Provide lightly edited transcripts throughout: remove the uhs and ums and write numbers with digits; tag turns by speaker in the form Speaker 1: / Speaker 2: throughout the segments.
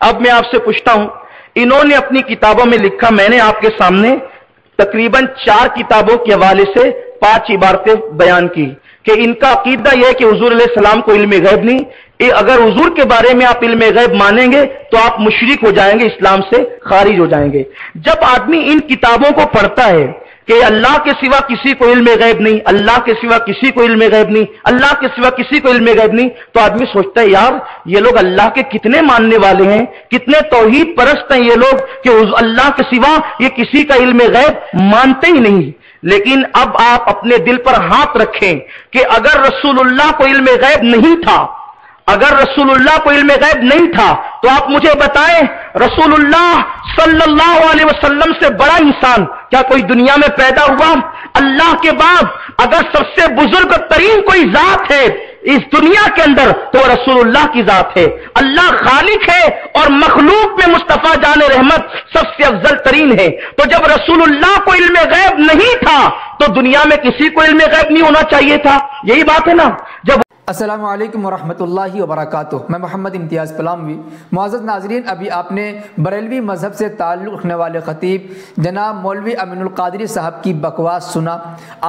Speaker 1: اب میں آپ سے پوچھتا ہوں، انہوں نے اپنی کتابوں میں لکھا، میں نے آپ کے سامنے تقریباً 4 کتابوں کے حوالے سے 5 عبارتیں بیان کی کہ ان کا عقیدہ یہ ہے کہ حضور علیہ السلام کو علم غیب نہیں. اگر حضور کے بارے میں آپ علم غیب مانیں گے تو آپ مشرک ہو جائیں گے، اسلام سے خارج ہو جائیں گے. جب آدمی ان کتابوں کو پڑھتا ہے کہ اللہ کے سوا کسی کو علم غیب نہیں، اللہ کے سوا کسی کو علم غیب نہیں، اللہ کے سوا کسی کو علم غیب نہیں، تو آدمی سوچتا ہے یار یہ لوگ اللہ کے کتنے ماننے والے ہیں، کتنے توحید پرست ہیں یہ لوگ کہ اللہ کے سوا یہ کسی کا علم غیب مانتے ہی نہیں. لیکن اب آپ اپنے دل پر ہاتھ رکھیں کہ اگر رسول اللہ کو علم غیب نہیں تھا، اگر رسول اللہ کو علم غیب نہیں تھا تو آپ مجھے بتائیں رسول اللہ صلی اللہ علیہ وسلم سے بڑا انسان کیا کوئی دنیا میں پیدا ہوا؟ اللہ کے بعد اگر سب سے بزرگ ترین کوئی ذات ہے اس دنیا کے اندر تو رسول اللہ کی ذات ہے. اللہ خالق ہے اور مخلوق میں مصطفیٰ جان رحمت سب سے افضل ترین ہے. تو جب رسول اللہ کو علم غیب نہیں تھا تو دنیا میں کسی کو علم غیب نہیں ہونا چاہیے تھا. یہی بات ہے نا. جب
Speaker 2: السلام علیکم ورحمۃ اللہ وبرکاتہ. میں محمد امتیاز پلاموی. معزز ناظرین، ابھی آپ نے بریلوی مذہب سے تعلق رکھنے والے خطیب جناب مولوی امین القادری صاحب کی بکواس سنا.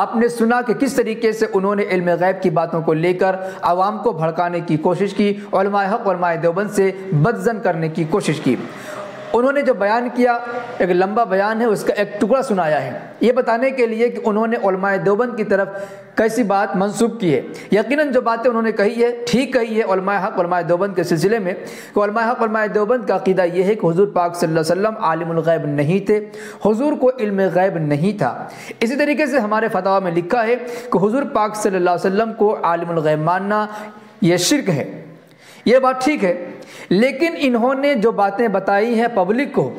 Speaker 2: آپ نے سنا کہ کس طریقے سے انہوں نے علم غیب کی باتوں کو لے کر عوام کو بھڑکانے کی کوشش کی، علماء حق علماء دیوبند سے بدظن کرنے کی کوشش کی. انہوں نے جو بیان کیا ایک لمبا بیان ہے، اس کا ایک ٹکڑا سنایا ہے یہ بتانے کے لیے کہ انہوں نے علماء دیوبند کی طرف کیسی بات منسوب کی ہے. یقیناً جو باتیں انہوں نے کہی ہے ٹھیک کہی ہے علماء حق علماء دیوبند کے سلسلے میں کہ علماء حق علماء دیوبند کا عقیدہ یہ ہے کہ حضور پاک صلی اللہ علیہ وسلم عالم الغیب نہیں تھے، حضور کو علم غیب نہیں تھا. اسی طریقے سے ہمارے فتاویٰ میں لکھا ہے کہ حضور پاک صلی اللہ علیہ وسلم کو عالم الغیب ماننا یہ شرک ہے. یہ بات ٹھیک ہے، لیکن انہوں نے جو باتیں بتائی ہیں پبلک کو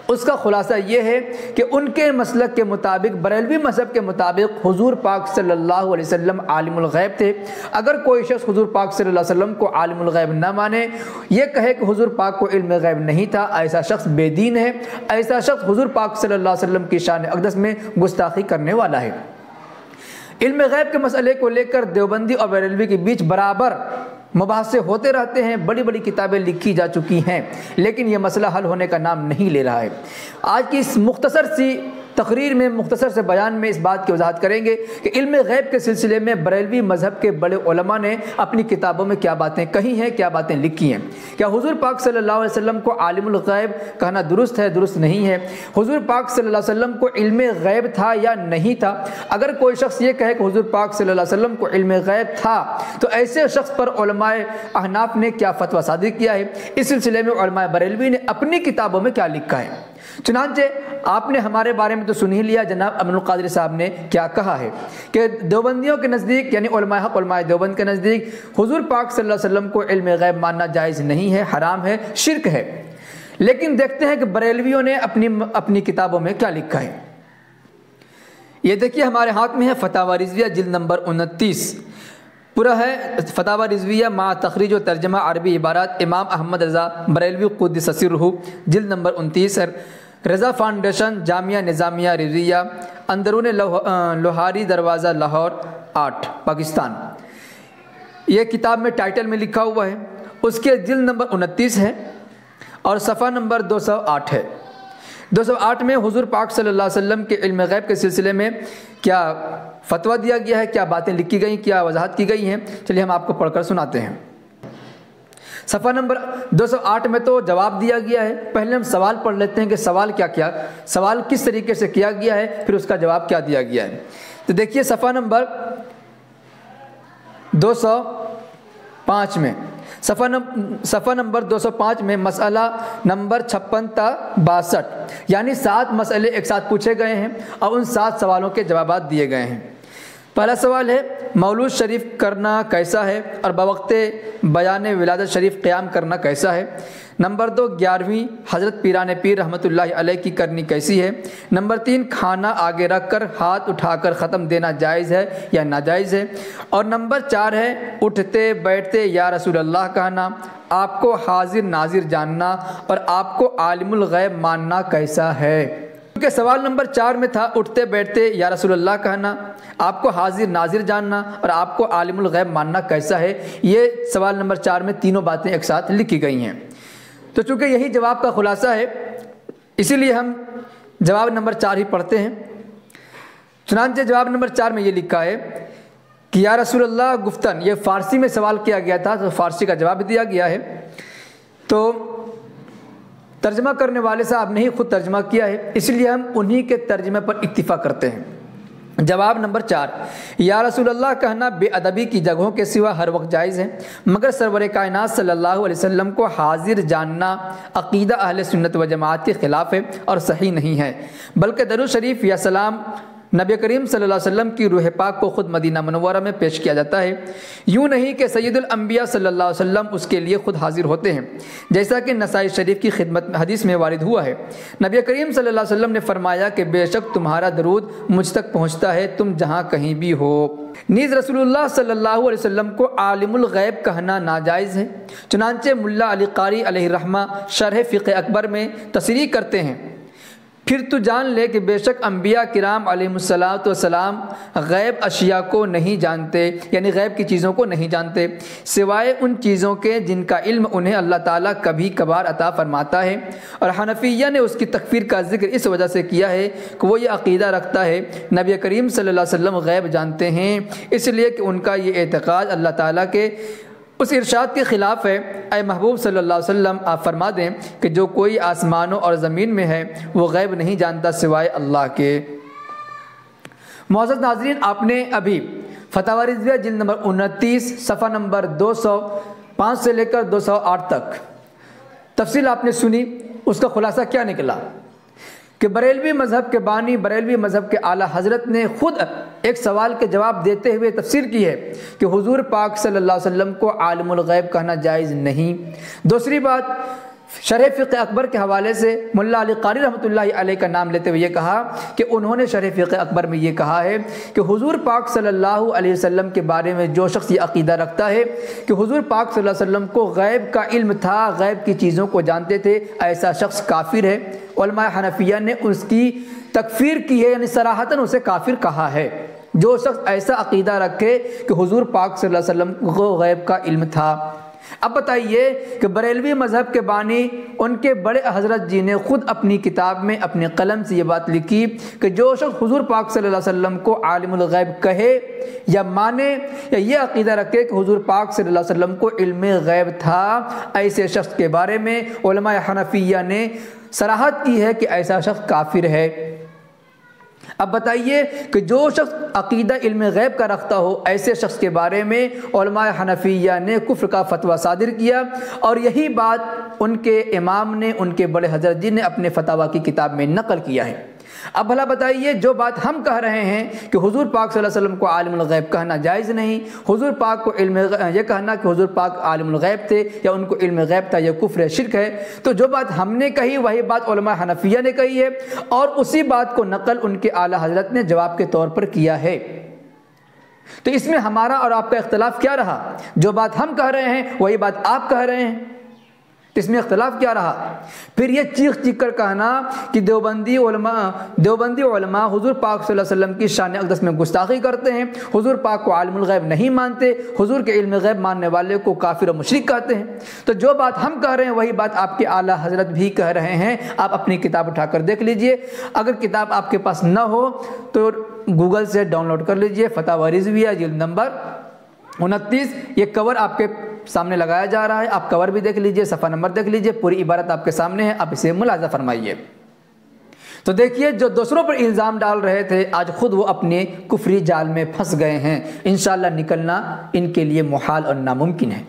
Speaker 2: اس کا خلاصہ یہ ہے کہ ان کے مسلک کے مطابق، بریلوی مذہب کے مطابق حضور پاک صلی اللہ علیہ وسلم عالم الغیب تھے. اگر کوئی شخص حضور پاک صلی اللہ علیہ وسلم کو عالم الغیب نہ مانے، یہ کہے کہ حضور پاک کو علم غیب نہیں تھا، ایسا شخص بے دین ہے، ایسا شخص حضور پاک صلی اللہ علیہ وسلم کی شان اقدس میں گستاخی کرنے والا ہے. علم غیب کے مسئلے کو لے کر دیوبندی اور بریلوی کے بیچ برابر مباحثے ہوتے رہتے ہیں، بڑی بڑی کتابیں لکھی جا چکی ہیں، لیکن یہ مسئلہ حل ہونے کا نام نہیں لے رہا ہے. آج کی اس مختصر سی تقریر میں، مختصر سے بیان میں اس بات کی وضاحت کریں گے کہ علم غیب کے سلسلے میں بریلوی مذہب کے بڑے علماء نے اپنی کتابوں میں کیا باتیں کہی ہیں، کیا باتیں لکھی ہیں. کیا حضور پاک صلی اللہ علیہ وسلم کو عالم الغیب کہنا درست ہے، درست نہیں ہے؟ حضور پاک صلی اللہ علیہ وسلم کو علم غیب تھا یا نہیں تھا؟ اگر کوئی شخص یہ کہے کہ حضور پاک صلی اللہ علیہ وسلم کو علم غیب تھا تو ایسے شخص پر علماء احناف نے کیا فتویٰ صادر کیا ہے؟ اس سلسلے میں علماء بریلوی نے اپنی کتابوں میں کیا لکھا ہے. چنانچہ آپ نے ہمارے بارے میں تو سن ہی لیا جناب امین القادری صاحب نے کیا کہا ہے کہ دیوبندیوں کے نزدیک، یعنی علماء حق علماء دیوبند کے نزدیک حضور پاک صلی اللہ علیہ وسلم کو علم غیب ماننا جائز نہیں ہے، حرام ہے، شرک ہے. لیکن دیکھتے ہیں کہ بریلویوں نے اپنی کتابوں میں کیا لکھا ہے. یہ دیکھیے ہمارے ہاتھ میں ہے فتاوی رضویہ جلد نمبر 29. پورا ہے فتاوی رضویہ مع تخریج و ترجمہ عربی عبارات امام احمد رضا بریلوی قدس سرہ، جلد نمبر 29، رضا فاؤنڈیشن جامعہ نظامیہ رضویہ، اندرون لوہاری دروازہ لاہور 8 پاکستان. یہ کتاب میں ٹائٹل میں لکھا ہوا ہے، اس کے جلد نمبر 29 ہے اور صفحہ نمبر 208 ہے. 208 میں حضور پاک صلی اللہ علیہ وسلم کے علم غیب کے سلسلے میں کیا فتویٰ دیا گیا ہے، کیا باتیں لکھی گئی، کیا وضاحت کی گئی ہیں. چلیے ہم آپ کو پڑھ کر سناتے ہیں. صفحہ نمبر 208 میں تو جواب دیا گیا ہے. پہلے ہم سوال پڑھ لیتے ہیں کہ سوال کیا سوال کس طریقے سے کیا گیا ہے، پھر اس کا جواب کیا دیا گیا ہے. تو دیکھیے صفحہ نمبر 205 میں، صفحہ نمبر 205 میں مسئلہ نمبر 56 تا 62، یعنی 7 مسئلے ایک ساتھ پوچھے گئے ہیں اور ان 7 سوالوں کے جوابات دیے گئے ہیں. پہلا سوال ہے مولود شریف کرنا کیسا ہے اور بوقت بیان ولادت شریف قیام کرنا کیسا ہے. نمبر 2 11ویں حضرت پیران پیر رحمۃ اللہ علیہ کی کرنی کیسی ہے. نمبر 3 کھانا آگے رکھ کر ہاتھ اٹھا کر ختم دینا جائز ہے یا ناجائز ہے. اور نمبر 4 ہے اٹھتے بیٹھتے یا رسول اللہ کہنا، آپ کو حاضر ناظر جاننا اور آپ کو عالم الغیب ماننا کیسا ہے. کیونکہ سوال نمبر 4 میں تھا اٹھتے بیٹھتے یا رسول اللہ کہنا، آپ کو حاضر ناظر جاننا اور آپ کو عالم الغیب ماننا کیسا ہے. یہ سوال نمبر 4 میں تینوں باتیں ایک ساتھ لکھی گئی ہیں. تو چونکہ یہی جواب کا خلاصہ ہے اسی لیے ہم جواب نمبر 4 ہی پڑھتے ہیں۔ چنانچہ جواب نمبر 4 میں یہ لکھا ہے کہ یا رسول اللہ گفتن، یہ فارسی میں سوال کیا گیا تھا تو فارسی کا جواب دیا گیا ہے، تو ترجمہ کرنے والے صاحب نے ہی خود ترجمہ کیا ہے، اس لیے ہم انہی کے ترجمے پر اکتفا کرتے ہیں۔ جواب نمبر 4، یا رسول اللہ کہنا بے ادبی کی جگہوں کے سوا ہر وقت جائز ہے، مگر سرور کائنات صلی اللہ علیہ وسلم کو حاضر جاننا عقیدہ اہل سنت و جماعت کے خلاف ہے اور صحیح نہیں ہے، بلکہ درود شریف یا سلام نبی کریم صلی اللہ علیہ وسلم کی روح پاک کو خود مدینہ منورہ میں پیش کیا جاتا ہے، یوں نہیں کہ سید الانبیاء صلی اللہ علیہ وسلم اس کے لیے خود حاضر ہوتے ہیں، جیسا کہ نسائی شریف کی خدمت حدیث میں وارد ہوا ہے۔ نبی کریم صلی اللہ علیہ وسلم نے فرمایا کہ بے شک تمہارا درود مجھ تک پہنچتا ہے تم جہاں کہیں بھی ہو۔ نیز رسول اللہ صلی اللہ علیہ وسلم کو عالم الغیب کہنا ناجائز ہے، چنانچہ ملا علی قاری علیہ الرحمہ شرح فقہ اکبر میں تصریح کرتے ہیں، پھر تو جان لے کہ بے شک انبیاء کرام علیہم السلام غیب اشیاء کو نہیں جانتے، یعنی غیب کی چیزوں کو نہیں جانتے سوائے ان چیزوں کے جن کا علم انہیں اللہ تعالیٰ کبھی کبھار عطا فرماتا ہے۔ اور حنفیہ نے اس کی تکفیر کا ذکر اس وجہ سے کیا ہے کہ وہ یہ عقیدہ رکھتا ہے نبی کریم صلی اللہ علیہ وسلم غیب جانتے ہیں، اس لیے کہ ان کا یہ اعتقاد اللہ تعالیٰ کے اس ارشاد کے خلاف ہے۔ اے محبوب صلی اللہ علیہ وسلم آپ فرما دیں کہ جو کوئی آسمانوں اور زمین میں ہے وہ غیب نہیں جانتا سوائے اللہ کے۔ معزز ناظرین، آپ نے ابھی فتاوی رضویہ جلد نمبر 29 صفحہ نمبر 205 سے لے کر 208 تک تفصیل آپ نے سنی، اس کا خلاصہ کیا نکلا کہ بریلوی مذہب کے بانی، بریلوی مذہب کے اعلیٰ حضرت نے خود ایک سوال کے جواب دیتے ہوئے تفسیر کی ہے کہ حضور پاک صلی اللہ علیہ وسلم کو عالم الغیب کہنا جائز نہیں۔ دوسری بات، شرح فقہ اکبر کے حوالے سے ملا علی قاری رحمۃ اللہ علیہ کا نام لیتے ہوئے یہ کہا کہ انہوں نے شرح فقہ اکبر میں یہ کہا ہے کہ حضور پاک صلی اللہ علیہ وسلم کے بارے میں جو شخص یہ عقیدہ رکھتا ہے کہ حضور پاک صلی اللہ علیہ وسلم کو غیب کا علم تھا، غیب کی چیزوں کو جانتے تھے، ایسا شخص کافر ہے۔ علماء حنفیہ نے اس کی تکفیر کی ہے، یعنی صراحتاً اسے کافر کہا ہے۔ جو شخص ایسا عقیدہ رکھے کہ حضور پاک صلی اللہ علیہ وسلم کو غیب کا علم تھا۔ اب بتائیے کہ بریلوی مذہب کے بانی ان کے بڑے حضرت جی نے خود اپنی کتاب میں اپنے قلم سے یہ بات لکھی کہ جو شخص حضور پاک صلی اللہ علیہ وسلم کو عالم الغیب کہے یا مانے یا یہ عقیدہ رکھے کہ حضور پاک صلی اللہ علیہ وسلم کو علم غیب تھا، ایسے شخص کے بارے میں علماء حنفیہ نے صراحت کی ہے کہ ایسا شخص کافر ہے۔ اب بتائیے کہ جو شخص عقیدہ علم غیب کا رکھتا ہو ایسے شخص کے بارے میں علماء حنفیہ نے کفر کا فتویٰ صادر کیا، اور یہی بات ان کے امام نے، ان کے بڑے حضرت جی نے اپنے فتاویٰ کی کتاب میں نقل کیا ہے۔ اب بھلا بتائیے، جو بات ہم کہہ رہے ہیں کہ حضور پاک صلی اللہ علیہ وسلم کو عالم الغیب کہنا جائز نہیں، حضور پاک کو یہ کہنا کہ حضور پاک عالم الغیب تھے یا ان کو علم غیب تھا، یہ کفر شرک ہے، تو جو بات ہم نے کہی وہی بات علماء حنفیہ نے کہی ہے، اور اسی بات کو نقل ان کے اعلیٰ حضرت نے جواب کے طور پر کیا ہے۔ تو اس میں ہمارا اور آپ کا اختلاف کیا رہا؟ جو بات ہم کہہ رہے ہیں وہی بات آپ کہہ رہے ہیں، اس میں اختلاف کیا رہا؟ پھر یہ چیخ چیخ کر کہنا کہ دیوبندی علماء حضور پاک صلی اللہ علیہ وسلم کی شان اقدس میں گستاخی کرتے ہیں، حضور پاک کو عالم الغیب نہیں مانتے، حضور کے علم غیب ماننے والے کو کافر و مشرک کہتے ہیں۔ تو جو بات ہم کہہ رہے ہیں وہی بات آپ کے اعلیٰ حضرت بھی کہہ رہے ہیں۔ آپ اپنی کتاب اٹھا کر دیکھ لیجئے، اگر کتاب آپ کے پاس نہ ہو تو گوگل سے ڈاؤن لوڈ کر لیجئے، فتاوی رضویہ جلد نمبر 29، یہ کور آپ کے سامنے لگایا جا رہا ہے، آپ کور بھی دیکھ لیجئے، صفحہ نمبر دیکھ لیجئے، پوری عبارت آپ کے سامنے ہے، آپ اسے ملاحظہ فرمائیے۔ تو دیکھیے، جو دوسروں پر الزام ڈال رہے تھے آج خود وہ اپنے کفری جال میں پھنس گئے ہیں، انشاءاللہ نکلنا ان کے لیے محال اور ناممکن ہے۔